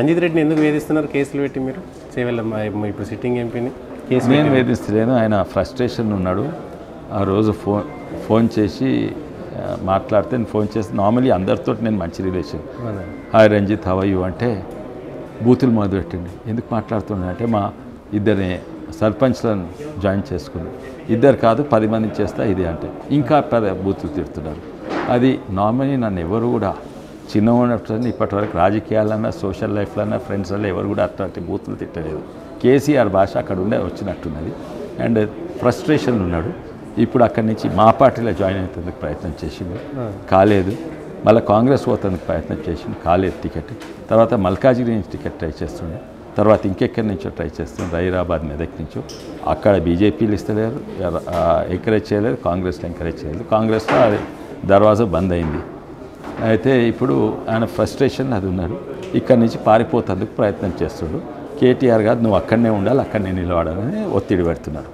రంజిత్ రెడ్డిని ఎందుకు వేధిస్తున్నారు కేసులు పెట్టి మీరు ఇప్పుడు సిట్టింగ్ ఎంపీని కేసు నేను వేధిస్తలేను. ఆయన ఫ్రస్ట్రేషన్ ఉన్నాడు. ఆ రోజు ఫోన్ చేసి మాట్లాడితే నేను ఫోన్ చేసి నార్మలీ అందరితో నేను మంచి relation, hi Ranjith how are you అంటే బూతులు మొదలుపెట్టండి. ఎందుకు మాట్లాడుతున్నాను అంటే మా ఇద్దరిని సర్పంచ్లను జాయిన్ చేసుకుని ఇద్దరు కాదు 10 మందిని చేస్తా ఇది అంటే ఇంకా బూతులు తిడుతున్నారు. అది నార్మలీ నన్ను ఎవరు కూడా చిన్న ఉన్నప్పుడు ఇప్పటివరకు రాజకీయాలన్నా సోషల్ లైఫ్లన్నా ఫ్రెండ్స్ వల్ల ఎవరు కూడా అట్లాంటి బూతులు తిట్టలేదు. కేసీఆర్ భాష అక్కడ వచ్చినట్టున్నది అండ్ ఫ్రస్ట్రేషన్ ఉన్నాడు. ఇప్పుడు అక్కడి నుంచి మా పార్టీలో జాయిన్ అవుతుందుకు ప్రయత్నం చేసిండు, కాలేదు. మళ్ళీ కాంగ్రెస్ పోతుందుకు ప్రయత్నం చేసిండు, కాలేదు టికెట్. తర్వాత మల్కాజ్గిరి నుంచి టికెట్ ట్రై చేస్తుండే, తర్వాత ఇంకెక్కడి నుంచో ట్రై చేస్తుండే, హైదరాబాద్ మెదక్ నుంచో. అక్కడ బీజేపీలు ఇస్తలేరు, ఎంకరేజ్ చేయలేదు, కాంగ్రెస్లో ఎంకరేజ్ చేయలేదు. కాంగ్రెస్లో అది దర్వాజా బంద్ అయింది. అయితే ఇప్పుడు ఆయన ఫ్రస్ట్రేషన్ అది ఉన్నాడు. ఇక్కడి నుంచి పారిపోతందుకు ప్రయత్నం చేస్తున్నాడు. కేటీఆర్ గారు నువ్వు అక్కడనే ఉండాలి, అక్కడనే నిలబడాలని ఒత్తిడి పెడుతున్నారు.